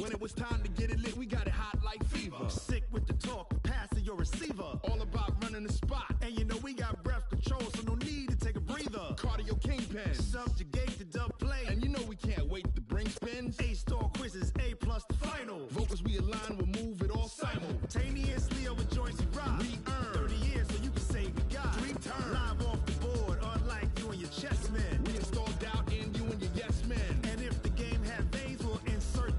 When it was time to get it lit, we got it hot like fever. Sick with the talk, pass to your receiver. All about running the spot. And you know we got breath control, so no need to take a breather. Cardio kingpin. Subjugate the dub play. And you know we can't wait to bring spins. A-star quizzes, A+ the final. Vocals we align, we'll move it all simultaneously over joints we rock. We earn 30 years so you can say we got 3 turns. Live off the board, unlike you and your chess men. We install doubt in you and your yes men. And if the game had veins, we'll insert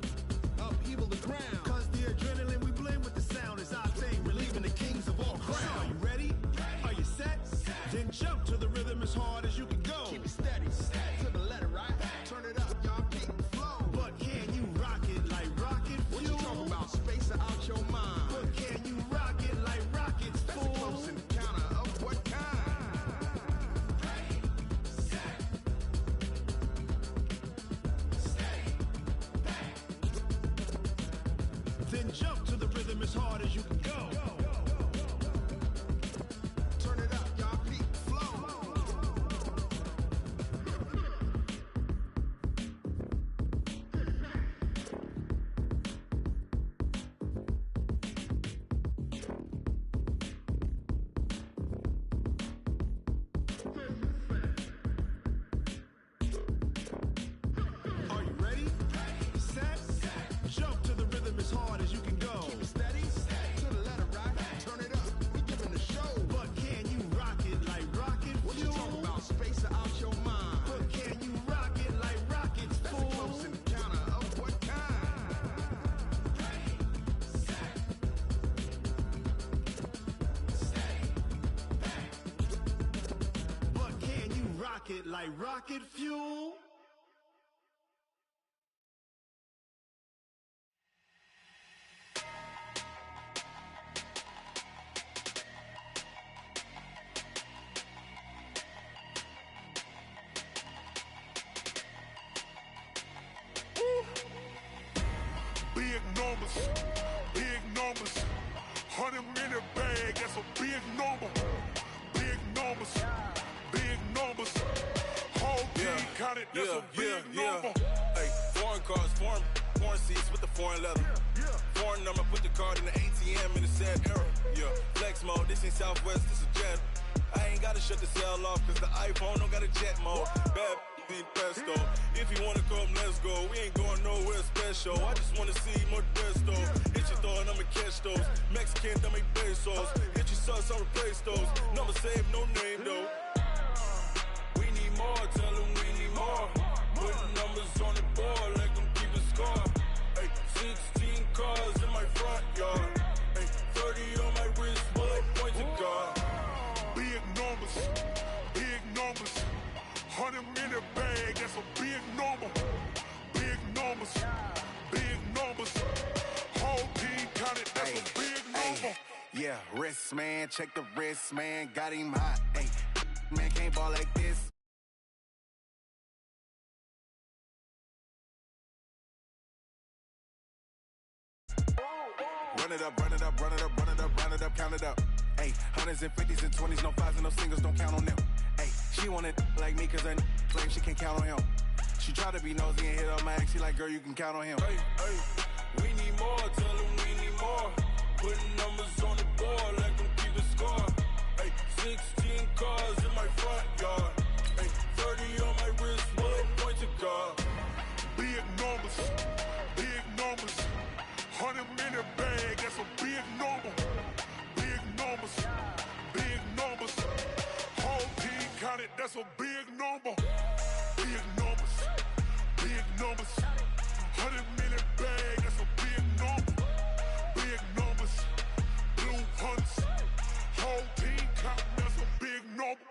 upheaval the crown. Cause the adrenaline we blend with the sound is our thing, relieving the kings of all crowns. Are you ready? Are you set? Then jump to the rhythm as hard as you can go. Keep it steady, to the letter, right? Turn it up, y'all, keep the flow. But can you rock it like rocket fuel? What you talking about? Space out your mind. But can you rock it like rockets, fool? That's a close encounter of what kind? Ready, set, steady, bang. Then jump to the rhythm as hard as you can go. Turn it up, y'all, keep the flow. Are you ready? Set, jump to the rhythm as hard as you can go. Keep it steady, to the letter, right? Turn it up, we giving the show. But can you rock it like rocket What you fuel? talking about? Space out your mind. But can you rock it like rockets, That's a fool? close encounter of what kind? Ready, set, steady, bang. But can you rock it like rocket fuel? Big numbers, 100-minute bag, that's a big number. Big numbers, whole team counted, that's a big number. Hey, foreign cars, foreign seats with the foreign leather. Foreign number, put the card in the ATM in the sad era. Yeah, flex mode, this ain't Southwest, this a jet. I ain't gotta shut the cell off, cause the iPhone don't got a jet mode. Bad need pesto. If you wanna come, let's go. We ain't going nowhere special. I just wanna see more Modesto. Hit your throw and I'ma catch those. Mexican, I make pesos. Hit your sus, I'll replace those. Number saved, no name though. We need more, tell them we need more. Putting numbers on the board, like them keep a score. Hey, 16 cars in my front yard. Hey, 30 on my wrist, bullet point to God. Big numbers, 100-minute bag, that's a big number. Big numbers, whole team counted, that's a big number. Yeah, wrist man, check the wrist man, got him hot. Ay, man can't ball like this. Run it up, count it up. Ay, hundreds and 50s and 20s, no 5s and no singles, don't count on them. Ay, she want it like me, cause her claim she can't count on him. She try to be nosy and hit up my ex, she like, girl, you can count on him. Hey, we need more, tell them we need more. Putting numbers on the board, like them keep a score. Hey, 16 cars in my front yard. Hey, 30 on my wrist, bullet point to God. Big numbers, 100-minute bag, that's a big number. Big numbers, whole team counted, that's a big number. Big numbers, 100-minute bag, that's a big number. Big numbers, blue hunts, whole team counting, that's a big number.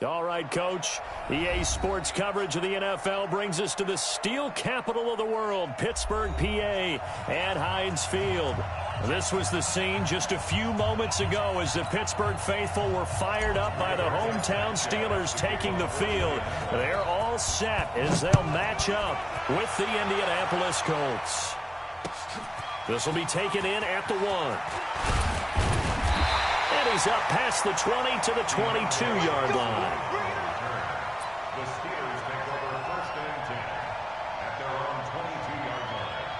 All right, Coach. EA Sports coverage of the NFL brings us to the steel capital of the world, Pittsburgh, PA, at Heinz Field. This was the scene just a few moments ago as the Pittsburgh faithful were fired up by the hometown Steelers taking the field. They're all set as they'll match up with the Indianapolis Colts. This will be taken in at the 1. And he's up past the 20 to the 22-yard line. The Steelers take over 1st and 10 at their own 22-yard line.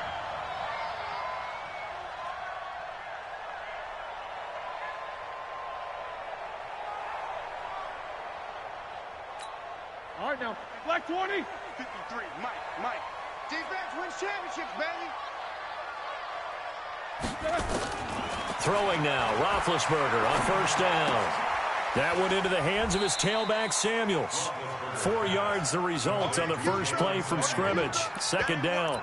All right, now, black 20. 53, Mike. Defense wins championships, baby. Throwing now, Roethlisberger on 1st down. That went into the hands of his tailback, Samuels. 4 yards the result on the first play from scrimmage. 2nd down.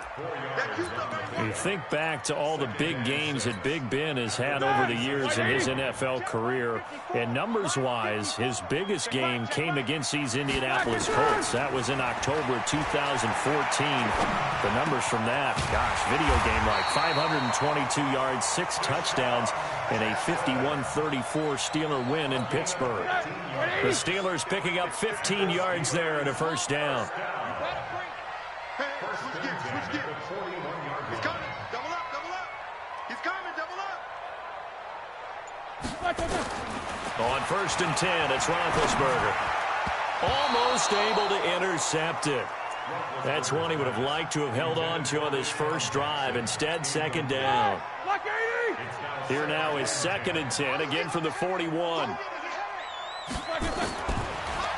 You think back to all the big games that Big Ben has had over the years in his NFL career. And numbers-wise, his biggest game came against these Indianapolis Colts. That was in October 2014. The numbers from that, gosh, video game like 522 yards, 6 touchdowns, and a 51-34 Steeler win in Pittsburgh. The Steelers picking up 15 yards there and a 1st down. Hey, switch gears. He's coming. Double up. He's coming, double up. On 1st and 10, it's Roethlisberger. Almost able to intercept it. That's one he would have liked to have held on to on his first drive. Instead, 2nd down. Here now is 2nd and 10, again from the 41.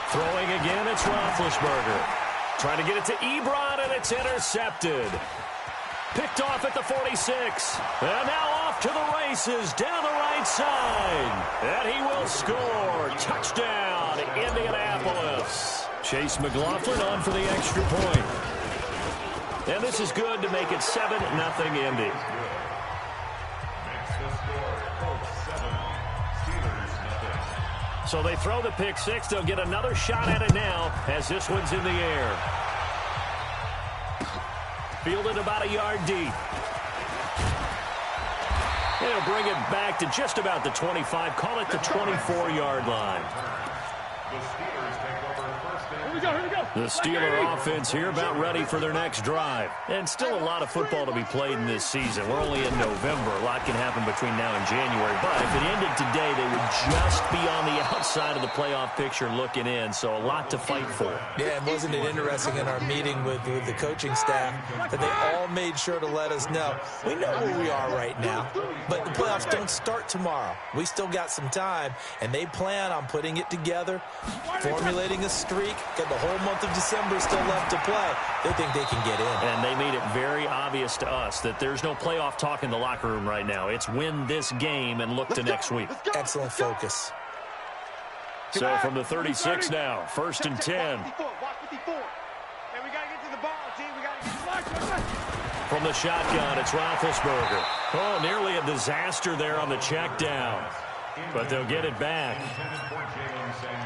Throwing again, it's Roethlisberger. Trying to get it to Ebron, and it's intercepted. Picked off at the 46. And now off to the races down the right side. And he will score. Touchdown, Indianapolis. Chase McLaughlin on for the extra point. And this is good to make it 7-0 Indy. Makes the score Colts 7, Steelers 0. So they throw the pick 6. They'll get another shot at it now as this one's in the air. Fielded about a yard deep. They'll bring it back to just about the 25. Call it the 24-yard line. The Steelers take over 1st and 10. Here we go. The Steeler offense here about ready for their next drive. And still a lot of football to be played in this season. We're only in November. A lot can happen between now and January. But if it ended today, they would just be on the outside of the playoff picture looking in. So a lot to fight for. Yeah, and wasn't it interesting in our meeting with the coaching staff that they all made sure to let us know. We know where we are right now, but the playoffs don't start tomorrow. We still got some time, and they plan on putting it together, formulating a streak, got the whole month of December still left to play. They think they can get in. And they made it very obvious to us that there's no playoff talk in the locker room right now. It's win this game and look to next week. Excellent focus. So from the 36 now, 1st and 10. Watch 54. And we got to get to the ball, G. We got to get to the From the shotgun, it's Roethlisberger. Oh, nearly a disaster there on the check down. But they'll get it back.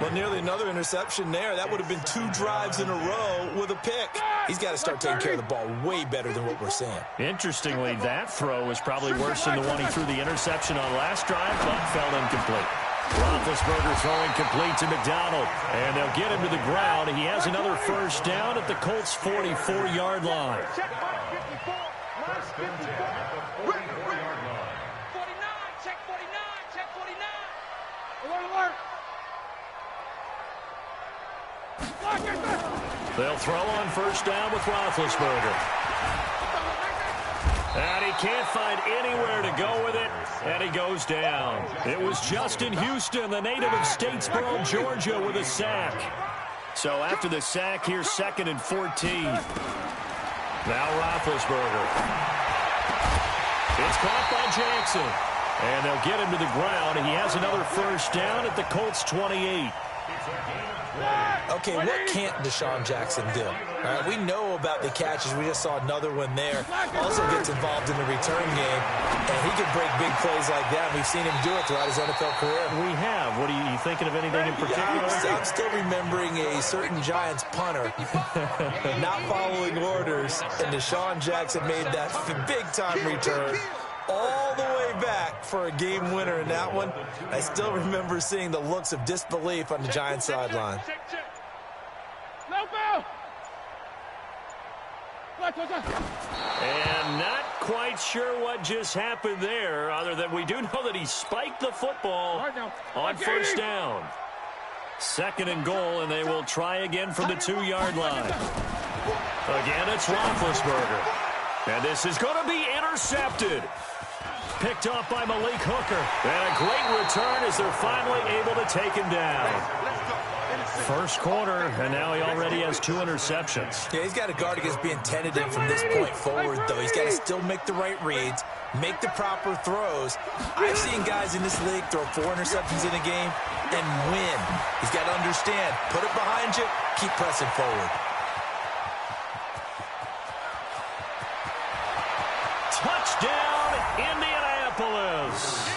Well, nearly another interception there. That would have been 2 drives in a row with a pick. He's got to start taking care of the ball way better than what we're seeing. Interestingly, that throw was probably worse than the one he threw the interception on last drive, but fell incomplete. Roethlisberger throwing complete to McDonald, and they'll get him to the ground. He has another 1st down at the Colts' 44-yard line. First and 10 at the 44-yard line. 49, check 49. Alert. They'll throw on 1st down with Roethlisberger. And he can't find anywhere to go with it, and he goes down. It was Justin Houston, the native of Statesboro, Georgia, with a sack. So after the sack, here's 2nd and 14. Now Roethlisberger. It's caught by Jackson. And they'll get him to the ground. He has another 1st down at the Colts' 28. Okay, what can't Deshaun Jackson do? All right, we know about the catches. We just saw another one there. Also gets involved in the return game, and he can break big plays like that. We've seen him do it throughout his NFL career. We have. What are you thinking of anything in particular? I'm still remembering a certain Giants punter not following orders, and Deshaun Jackson made that big-time return all the way back for a game winner in that one. I still remember seeing the looks of disbelief on the Giants sideline. And not quite sure what just happened there, other than we do know that he spiked the football on first down. 2nd and goal, and they will try again from the 2-yard line. Again, it's Roethlisberger. And this is going to be intercepted. Picked off by Malik Hooker. And a great return as they're finally able to take him down. First quarter, and now he already has 2 interceptions. Yeah, he's got to guard against being tentative from this point forward, though. He's got to still make the right reads, make the proper throws. I've seen guys in this league throw 4 interceptions in a game and win. He's got to understand, put it behind you, keep pressing forward. Touchdown, Indianapolis.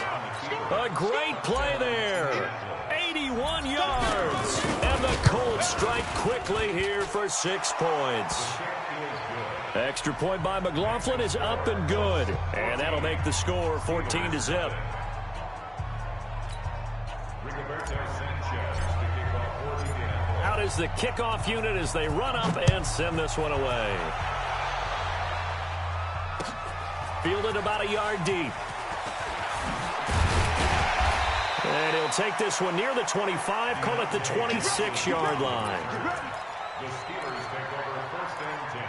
A great play there. 81 yards. And the Colts strike quickly here for 6 points. Extra point by McLaughlin is up and good. And that'll make the score 14-0. Out is the kickoff unit as they run up and send this one away. Fielded about a yard deep. And he'll take this one near the 25, call it the 26-yard line. The Steelers take over 1st and 10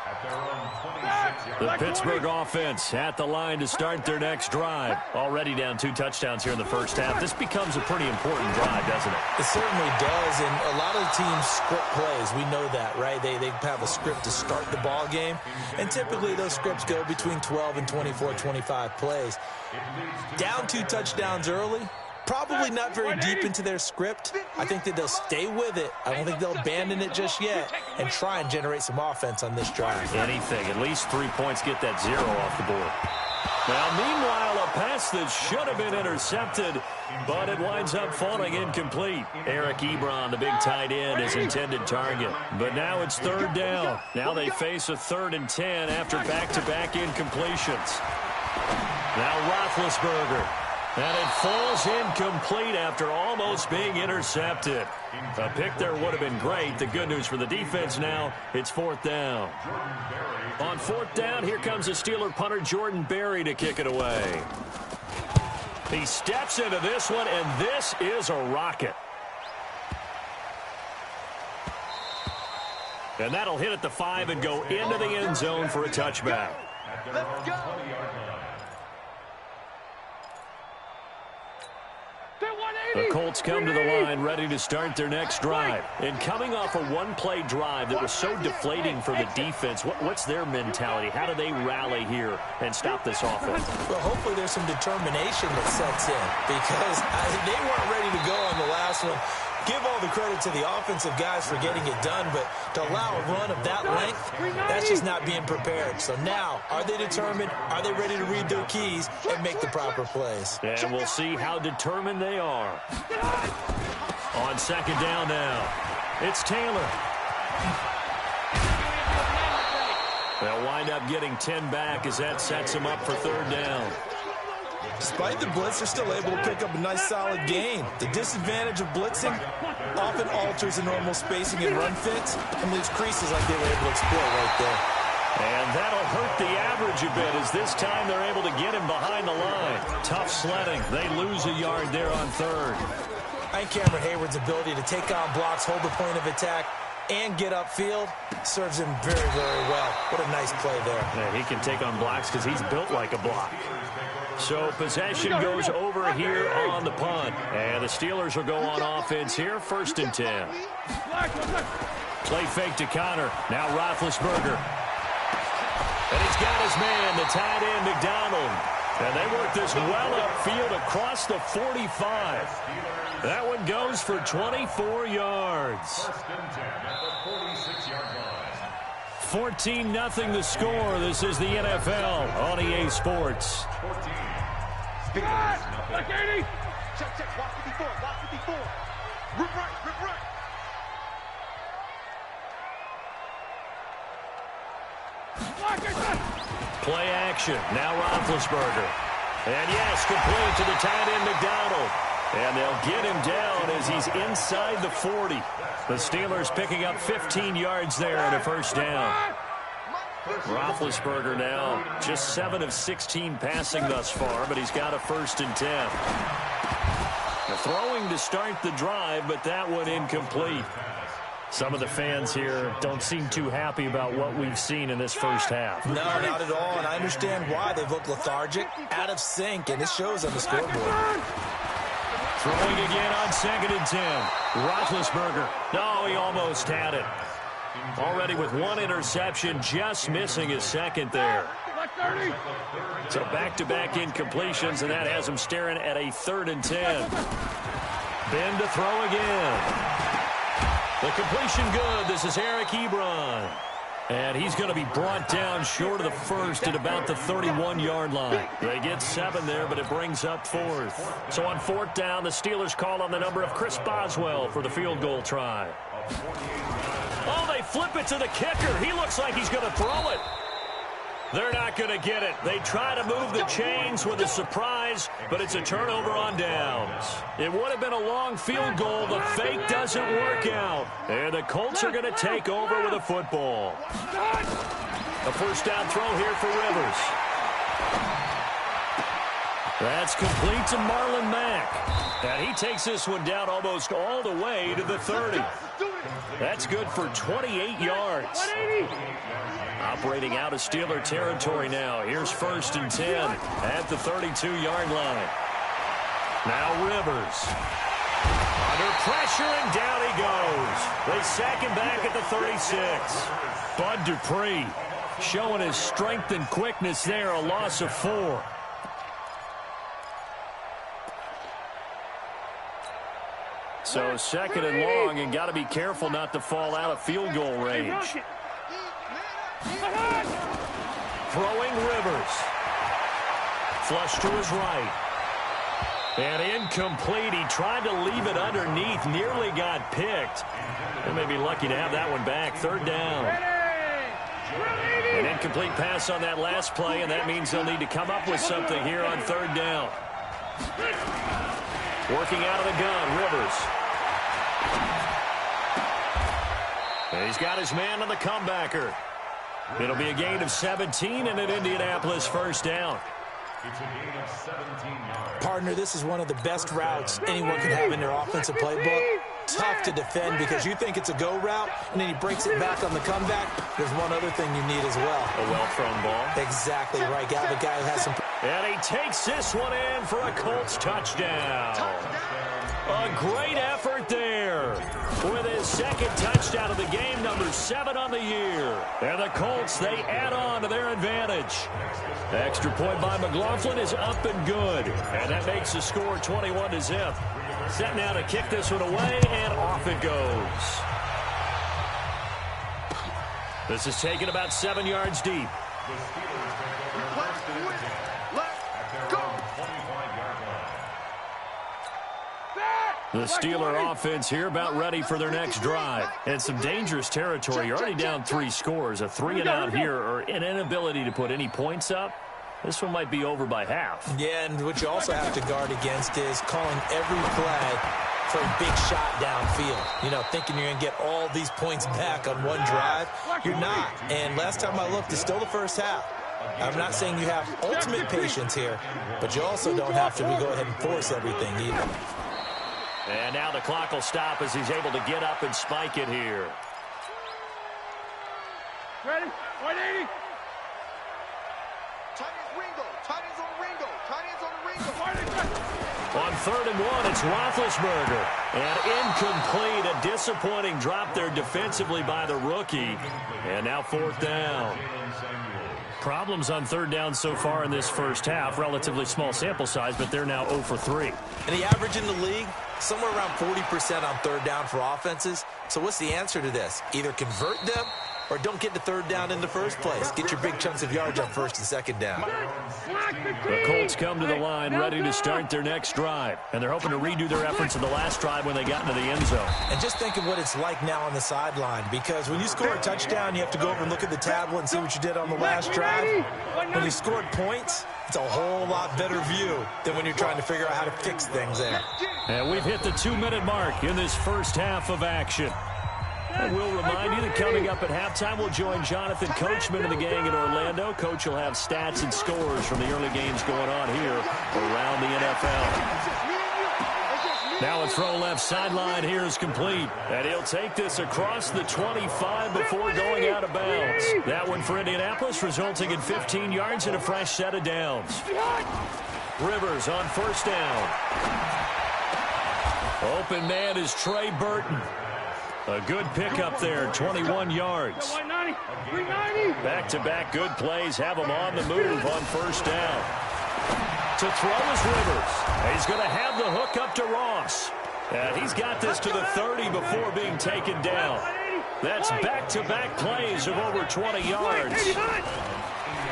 at their own 26-yard line. The Pittsburgh offense at the line to start their next drive. Already down 2 touchdowns here in the first half. This becomes a pretty important drive, doesn't it? It certainly does, and a lot of teams script plays. We know that, right? They have a script to start the ball game, and typically those scripts go between 12 and 24, 25 plays. Down 2 touchdowns early, probably not very deep into their script. I think that they'll stay with it. I don't think they'll abandon it just yet and try and generate some offense on this drive. Anything, at least 3 points, get that 0 off the board. Now, meanwhile, a pass that should have been intercepted, but it winds up falling incomplete. Eric Ebron, the big tight end, is intended target. But now it's 3rd down. Now they face a 3rd and 10 after back-to-back incompletions. Now Roethlisberger. And it falls incomplete after almost being intercepted. A pick there would have been great. The good news for the defense now, it's 4th down. On 4th down, here comes the Steeler punter Jordan Berry to kick it away. He steps into this one, and this is a rocket. And that'll hit at the 5 and go into the end zone for a touchback. Let's go. The Colts come to the line ready to start their next drive. And coming off a 1-play drive that was so deflating for the defense, what's their mentality? How do they rally here and stop this offense? Well, hopefully there's some determination that sets in because they weren't ready to go on the last one. Give all the credit to the offensive guys for getting it done, but to allow a run of that length, that's just not being prepared. So now, are they determined? Are they ready to read their keys and make the proper plays? And we'll see how determined they are. On 2nd down now, it's Taylor. They'll wind up getting 10 back as that sets them up for 3rd down. Despite the blitz, they're still able to pick up a nice solid gain. The disadvantage of blitzing often alters the normal spacing and run fits and leaves creases like they were able to exploit right there. And that'll hurt the average a bit as this time they're able to get him behind the line. Tough sledding. They lose a yard there on 3rd. I think Cameron Hayward's ability to take on blocks, hold the point of attack, and get upfield serves him very, very well. What a nice play there. Yeah, he can take on blocks because he's built like a block. So possession goes over here on the punt. And the Steelers will go on offense here, 1st and 10. Play fake to Connor. Now Roethlisberger. And he's got his man, the tight end, McDonald. And they work this well upfield across the 45. That one goes for 24 yards. 14-0 the score. This is the NFL on EA Sports. Look, 80. Check. Watch 54. Watch 54. Rip right. Play action. Now Roethlisberger. And yes, complete to the tight end McDonald. And they'll get him down as he's inside the 40. The Steelers picking up 15 yards there and a 1st down. Roethlisberger now just 7 of 16 passing thus far, but he's got a 1st and 10. Throwing to start the drive, but that one incomplete. Some of the fans here don't seem too happy about what we've seen in this first half. No, not at all, and I understand why. They've looked lethargic, out of sync, and it shows on the scoreboard. Throwing again on 2nd and 10. Roethlisberger. No, he almost had it. Already with 1 interception, just missing his 2nd there. So back-to-back incompletions, and that has him staring at a 3rd and 10. Ben to throw again. The completion good. This is Eric Ebron. And he's going to be brought down short of the 1st at about the 31-yard line. They get 7 there, but it brings up 4th. So on 4th down, the Steelers call on the number of Chris Boswell for the field goal try. Oh, they flip it to the kicker. He looks like he's going to throw it. They're not going to get it. They try to move the chains with a surprise, but it's a turnover on downs. It would have been a long field goal. The fake doesn't work out. And the Colts are going to take over with a football. A 1st down throw here for Rivers. That's complete to Marlon Mack. And he takes this one down almost all the way to the 30. That's good for 28 yards. Operating out of Steeler territory now. Here's 1st and 10 at the 32-yard line. Now Rivers. Under pressure, and down he goes. They sack him back at the 36. Bud Dupree showing his strength and quickness there. A loss of 4. So 2nd and long, and got to be careful not to fall out of field goal range. Throwing Rivers. Flush to his right. And incomplete. He tried to leave it underneath. Nearly got picked. They may be lucky to have that one back. 3rd down. An incomplete pass on that last play, and that means they'll need to come up with something here on 3rd down. Working out of the gun, Rivers. And he's got his man on the comebacker. It'll be a gain of 17 and an Indianapolis 1st down. It's a gain of 17 yards. Partner, this is one of the best routes anyone can have in their offensive playbook. Tough to defend because you think it's a go route, and then he breaks it back on the comeback. There's one other thing you need as well. A well-thrown ball. Exactly right. Got the guy who has some... And he takes this one in for a Colts touchdown. A great effort there with his 2nd touchdown of the game, number 7 on the year. And the Colts, they add on to their advantage. The extra point by McLaughlin is up and good. And that makes the score 21-0. Set now to kick this one away, and off it goes. This is taken about 7 yards deep. The Steelers take over 1st and 10 at their own 25-yard line. The Steeler offense here about ready for their next drive. And some dangerous territory. You're already down 3 scores. A 3-and-out here, or an inability to put any points up. This one might be over by half. Yeah, and what you also have to guard against is calling every play for a big shot downfield. You know, thinking you're going to get all these points back on one drive. You're not. And last time I looked, it's still the first half. I'm not saying you have ultimate patience here, but you also don't have to go ahead and force everything either. And now the clock will stop as he's able to get up and spike it here. Ready? 180. On 3rd and 1, it's Roethlisberger. And incomplete. A disappointing drop there defensively by the rookie. And now 4th down. Problems on 3rd down so far in this first half. Relatively small sample size, but they're now 0 for 3. And the average in the league, somewhere around 40% on 3rd down for offenses. So what's the answer to this? Either convert them or don't get to 3rd down in the first place. Get your big chunks of yards on 1st and 2nd down. The Colts come to the line ready to start their next drive. And they're hoping to redo their efforts in the last drive when they got into the end zone. And just think of what it's like now on the sideline, because when you score a touchdown, you have to go over and look at the tablet and see what you did on the last drive. When you scored points, it's a whole lot better view than when you're trying to figure out how to fix things there. And we've hit the 2-minute mark in this first half of action. And we'll remind you that coming up at halftime, we'll join Jonathan Coachman and the gang in Orlando. Coach will have stats and scores from the early games going on here around the NFL. Now a throw left sideline here is complete. And he'll take this across the 25 before going out of bounds. That one for Indianapolis, resulting in 15 yards and a fresh set of downs. Rivers on first down. Open man is Trey Burton. A good pickup there, 21 yards. Back-to-back good plays have him on the move on first down. To throw is Rivers. He's going to have the hook up to Ross. And he's got this to the 30 before being taken down. That's back-to-back plays of over 20 yards.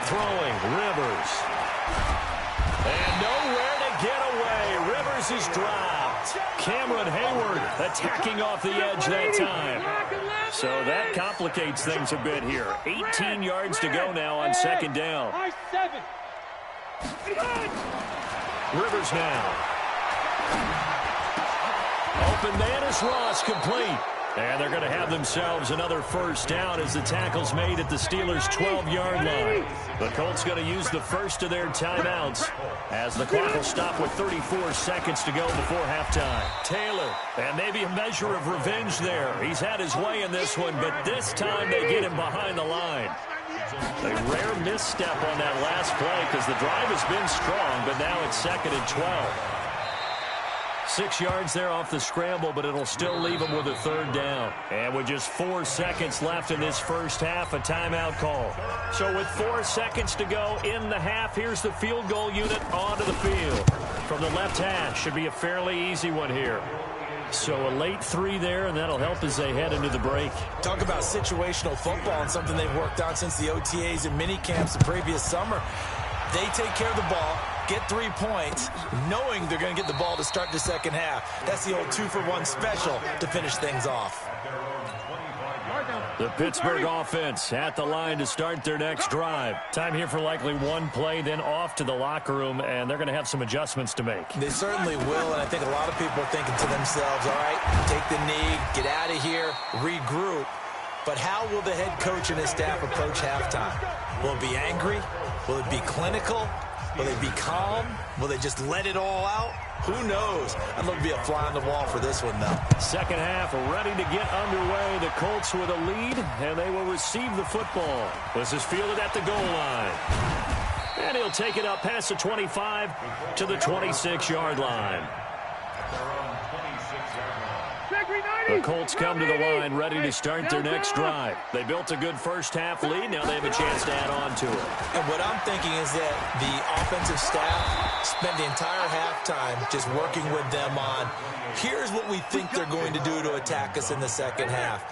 Throwing, Rivers. And nowhere to get away. Rivers is dropped. Cameron Hayward attacking off the edge that time. So that complicates things a bit here. 18 yards to go now on second down. Rivers now. Open man is Ross, complete. And they're going to have themselves another first down as the tackle's made at the Steelers' 12-yard line. The Colts going to use the first of their timeouts as the clock will stop with 34 seconds to go before halftime. Taylor, and maybe a measure of revenge there. He's had his way in this one, but this time they get him behind the line. A rare misstep on that last play because the drive has been strong, but now it's 2nd and 12. 6 yards there off the scramble, but it'll still leave him with a third down. And with just 4 seconds left in this first half, a timeout call. So with 4 seconds to go in the half, here's the field goal unit onto the field. From the left hash, should be a fairly easy one here. So a late 3 there, and that'll help as they head into the break. Talk about situational football and something they've worked on since the OTAs and mini camps the previous summer. They take care of the ball, get 3 points, knowing they're going to get the ball to start the second half. That's the old 2-for-1 special to finish things off. The Pittsburgh offense at the line to start their next drive. Time here for likely one play, then off to the locker room, and they're going to have some adjustments to make. They certainly will, and I think a lot of people are thinking to themselves, all right, take the knee, get out of here, regroup. But how will the head coach and his staff approach halftime? Will it be angry? Will it be clinical? Will they be calm? Will they just let it all out? Who knows? I'd love to be a fly on the wall for this one, though. Second half ready to get underway. The Colts with a lead, and they will receive the football. This is fielded at the goal line. And he'll take it up past the 25 to the 26-yard line. The Colts come to the line ready to start their next drive. They built a good first half lead. Now they have a chance to add on to it. And what I'm thinking is that the offensive staff spent the entire halftime just working with them on, here's what we think they're going to do to attack us in the second half.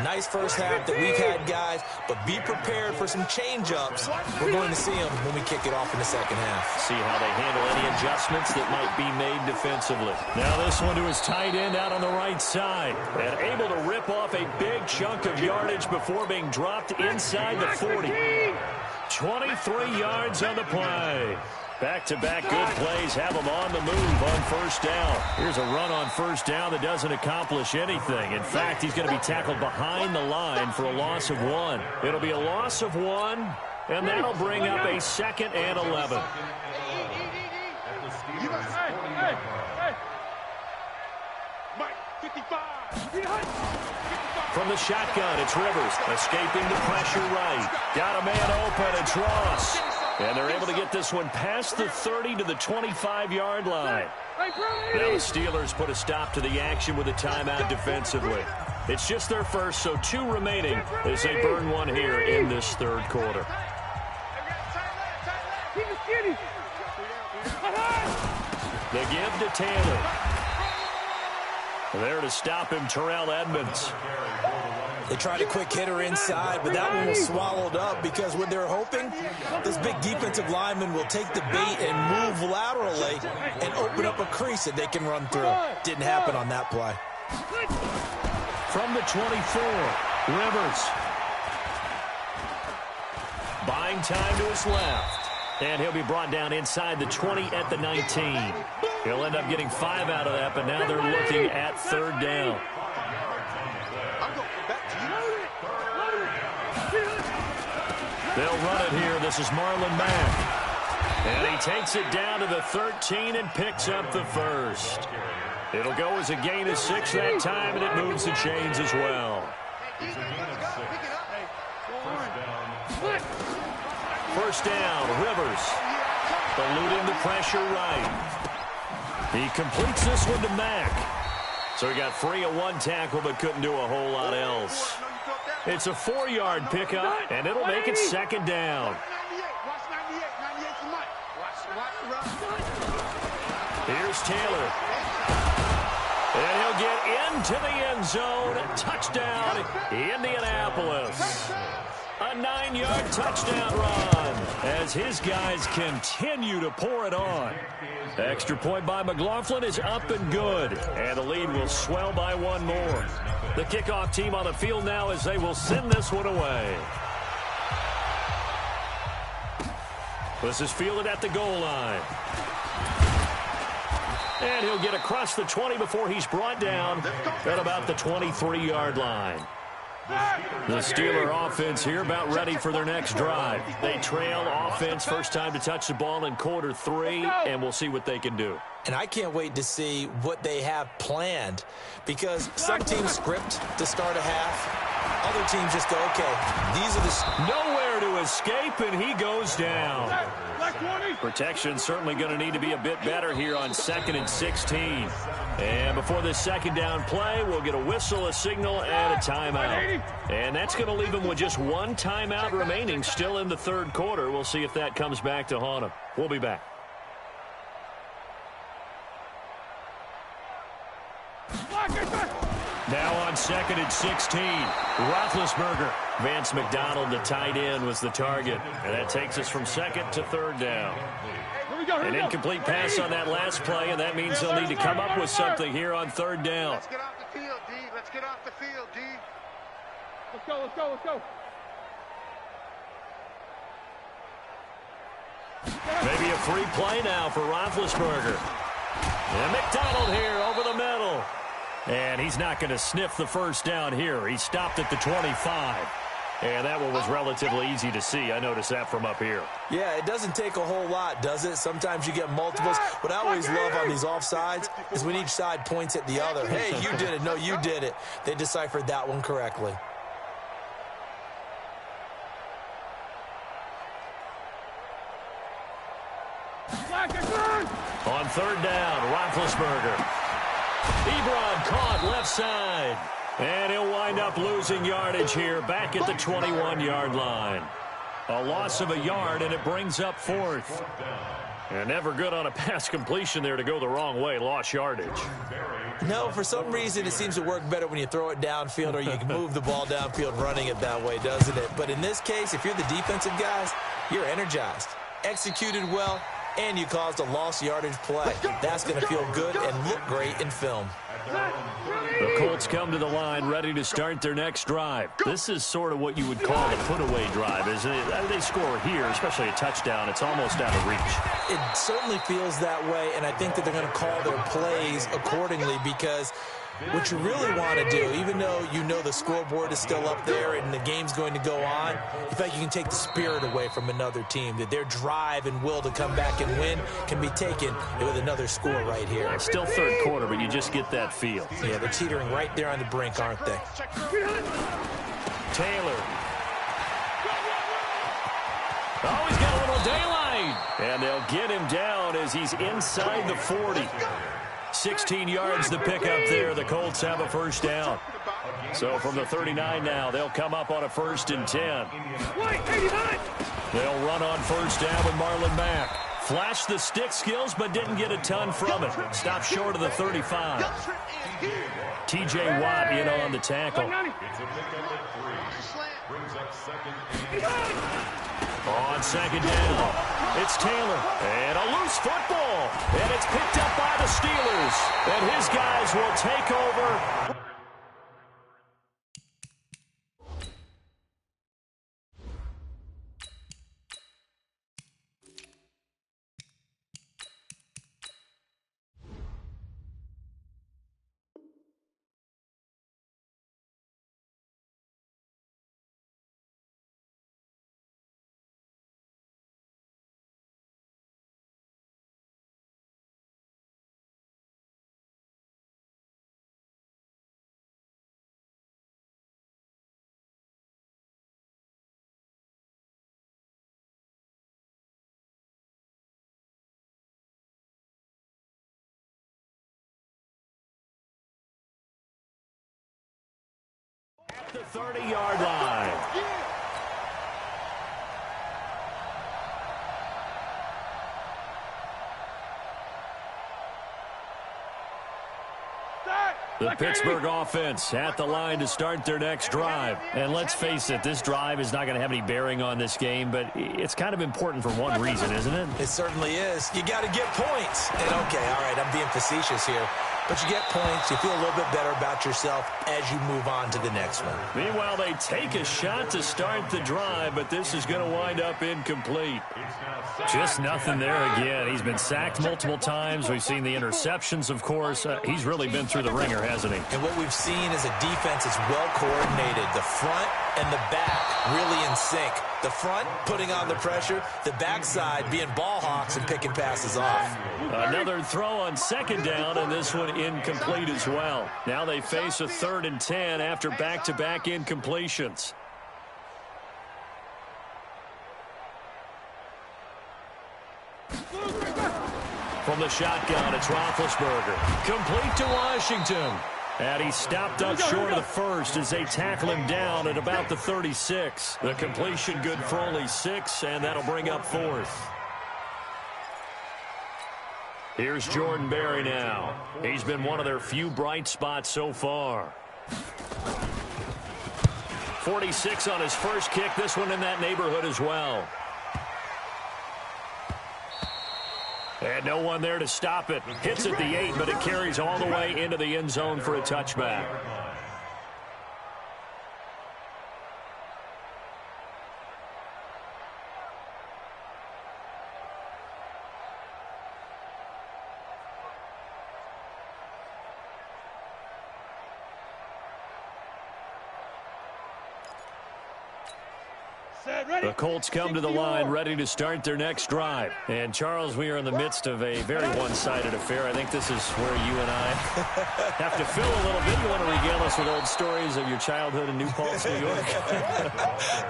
Nice first half that we've had, guys, but be prepared for some change-ups. We're going to see them when we kick it off in the second half. See how they handle any adjustments that might be made defensively. Now this one to his tight end out on the right side. And able to rip off a big chunk of yardage before being dropped inside the 40. 23 yards on the play. Back-to-back good plays have him on the move on first down. Here's a run on first down that doesn't accomplish anything. In fact, he's going to be tackled behind the line for a loss of 1. It'll be a loss of 1, and that'll bring up a 2nd and 11. From the shotgun, it's Rivers, escaping the pressure right. Got a man open, it's Ross. And they're able to get this one past the 30 to the 25-yard line. Now the Steelers put a stop to the action with a timeout defensively. It's just their first, so 2 remaining as they burn one here in this third quarter. The give to Taylor. There to stop him, Terrell Edmonds. They tried a quick hitter inside, but that one was swallowed up because what they're hoping, this big defensive lineman will take the bait and move laterally and open up a crease that they can run through. Didn't happen on that play. From the 24, Rivers. Buying time to his left. And he'll be brought down inside the 20 at the 19. He'll end up getting 5 out of that, but now they're looking at third down. This is Marlon Mack. And he takes it down to the 13 and picks up the first. It'll go as a gain of 6 that time, and it moves the chains as well. First down, Rivers. Eluding the pressure right. He completes this one to Mack. So he got free of one tackle but couldn't do a whole lot else. It's a 4-yard pickup, and it'll make it second down. Here's Taylor. And he'll get into the end zone. Touchdown, Indianapolis. A 9-yard touchdown run as his guys continue to pour it on. Extra point by McLaughlin is up and good, and the lead will swell by one more. The kickoff team on the field now as they will send this one away. This is fielded at the goal line. And he'll get across the 20 before he's brought down at about the 23-yard line. The Steeler offense here about ready for their next drive. They trail offense, first time to touch the ball in quarter 3, and we'll see what they can do. And I can't wait to see what they have planned, because some teams script to start a half. Other teams just go, okay, these are the... Nowhere to escape, and he goes down. Protection certainly going to need to be a bit better here on 2nd and 16. And before this second down play, we'll get a whistle, a signal, and a timeout. And that's going to leave him with just one timeout remaining still in the third quarter. We'll see if that comes back to haunt him. We'll be back. Now on 2nd and 16, Roethlisberger. Vance McDonald, the tight end, was the target. And that takes us from 2nd to 3rd down. An incomplete pass on that last play, and that means they'll need to come up with something here on 3rd down. Let's get off the field, D. Let's get off the field, D. Let's go, let's go, let's go. Maybe a free play now for Roethlisberger. And McDonald here over the middle. And he's not going to sniff the first down here. He stopped at the 25. And that one was relatively easy to see. I noticed that from up here. Yeah, it doesn't take a whole lot, does it? Sometimes you get multiples. What I always love on these offsides is when each side points at the other. Hey, you did it. No, you did it. They deciphered that one correctly. On 3rd down, Roethlisberger. Ebron caught left side. And he'll wind up losing yardage here back at the 21-yard line. A loss of a yard, and it brings up 4th. And never good on a pass completion there to go the wrong way. Lost yardage. No, for some reason it seems to work better when you throw it downfield or you can move the ball downfield running it that way, doesn't it? But in this case, if you're the defensive guys, you're energized, executed well, and you caused a lost yardage play. That's going to feel good and look great in film. The Colts come to the line ready to start their next drive. This is sort of what you would call a put-away drive, isn't it? They score here, especially a touchdown. It's almost out of reach. It certainly feels that way, and I think that they're going to call their plays accordingly, because what you really want to do, even though you know the scoreboard is still up there and the game's going to go on, you feel like you can take the spirit away from another team, that their drive and will to come back and win can be taken with another score right here. It's still third quarter, but you just get that feel. Yeah, they're teetering right there on the brink, aren't they? Taylor. Oh, he's got a little daylight. And they'll get him down as he's inside the 40. 16 yards to pick up there. The Colts have a first down. So from the 39 now, they'll come up on a 1st and 10. They'll run on first down with Marlon Mack. Flashed the stick skills, but didn't get a ton from it. Stopped short of the 35. T.J. Watt in on the tackle. On 2nd down, it's Taylor. And a loose football. And it's picked up by the Steelers. And his guys will take over. the 30-yard line. The Pittsburgh offense at the line to start their next drive. And let's face it, this drive is not going to have any bearing on this game, but it's kind of important for one reason, isn't it? It certainly is. You got to get points. And okay, all right, I'm being facetious here. But you get points, you feel a little bit better about yourself as you move on to the next one. Meanwhile, they take a shot to start the drive, but this is going to wind up incomplete. Just nothing there again. He's been sacked multiple times. We've seen the interceptions, of course. He's really been through the ringer, hasn't he? And what we've seen is a defense that's well coordinated. The front and the back really in sync. The front putting on the pressure, the backside being ball hawks and picking passes off. Another throw on second down, and this one incomplete as well. Now they face a 3rd and 10 after back-to-back incompletions. From the shotgun, it's Roethlisberger. Complete to Washington. And he stopped up short of the first as they tackle him down at about the 36. The completion good for only 6, and that'll bring up 4th. Here's Jordan Berry now. He's been one of their few bright spots so far. 46 on his first kick. This one in that neighborhood as well. And no one there to stop it. Hits at the 8, but it carries all the way into the end zone for a touchback. The Colts come to the line ready to start their next drive. And, Charles, we are in the midst of a very one-sided affair. I think this is where you and I have to fill a little bit. You want to regale us with old stories of your childhood in New Paltz, New York?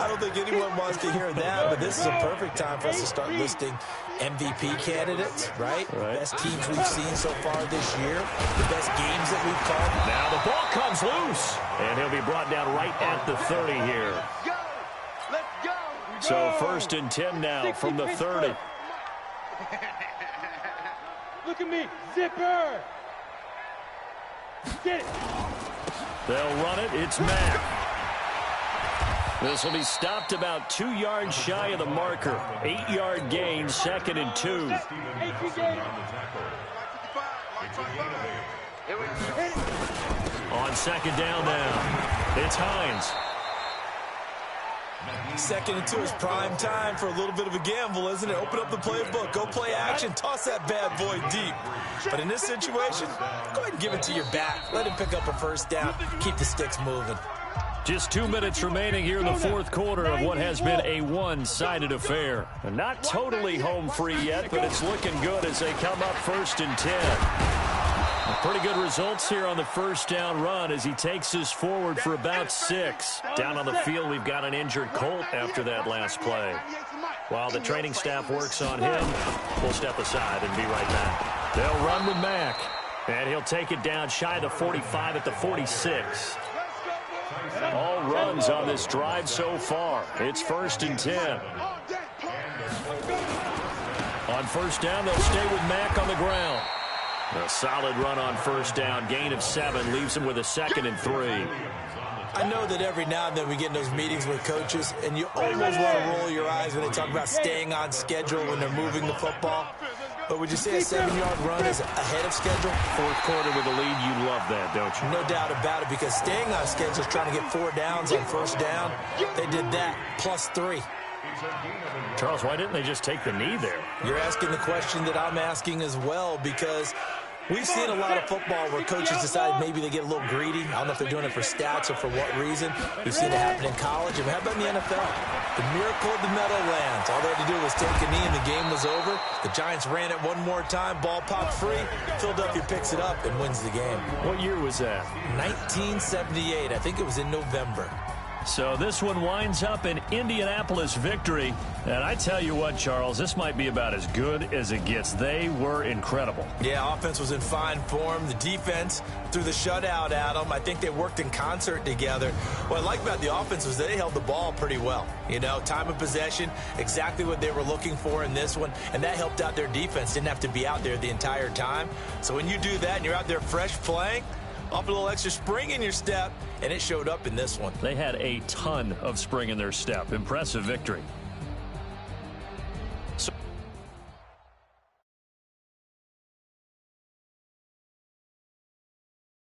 I don't think anyone wants to hear that, but this is a perfect time for us to start listing MVP candidates, right? Best teams we've seen so far this year, the best games that we've called. Now the ball comes loose, and he'll be brought down right at the 30 here. So 1st and 10 now from the 30. Look at me, zipper. Get it. They'll run it. It's Mack. This will be stopped about 2 yards shy of the marker. 8-yard gain, 2nd and 2. On second down now, it's Hines. 2nd and 2 is prime time for a little bit of a gamble, isn't it? Open up the playbook, go play action, toss that bad boy deep. But in this situation, go ahead and give it to your back. Let him pick up a first down, keep the sticks moving. Just 2 minutes remaining here in the 4th quarter of what has been a one-sided affair. Not totally home free yet, but it's looking good as they come up 1st and 10. Pretty good results here on the first down run as he takes us forward for about 6. Down on the field, we've got an injured Colt after that last play. While the training staff works on him, we'll step aside and be right back. They'll run with Mack, and he'll take it down shy of the 45 at the 46. All runs on this drive so far. It's 1st and 10. On first down, they'll stay with Mack on the ground. A solid run on first down. Gain of 7 leaves him with a 2nd and 3. I know that every now and then we get in those meetings with coaches, and you almost want to roll your eyes when they talk about staying on schedule when they're moving the football. But would you say a 7-yard run is ahead of schedule? 4th quarter with a lead, you love that, don't you? No doubt about it, because staying on schedule is trying to get 4 downs on first down. They did that, plus 3. Charles, why didn't they just take the knee there? You're asking the question that I'm asking as well, because we've seen a lot of football where coaches decide maybe they get a little greedy. I don't know if they're doing it for stats or for what reason. We've seen it happen in college. And how about in the NFL? The miracle of the Meadowlands. All they had to do was take a knee and the game was over. The Giants ran it one more time. Ball popped free. Philadelphia picks it up and wins the game. What year was that? 1978. I think it was in November. So this one winds up an Indianapolis victory. And I tell you what, Charles, this might be about as good as it gets. They were incredible. Yeah, offense was in fine form. The defense threw the shutout at them. I think they worked in concert together. What I like about the offense was they held the ball pretty well. You know, time of possession, exactly what they were looking for in this one. And that helped out their defense. Didn't have to be out there the entire time. So when you do that and you're out there fresh playing, off a little extra spring in your step, and it showed up in this one. They had a ton of spring in their step. Impressive victory.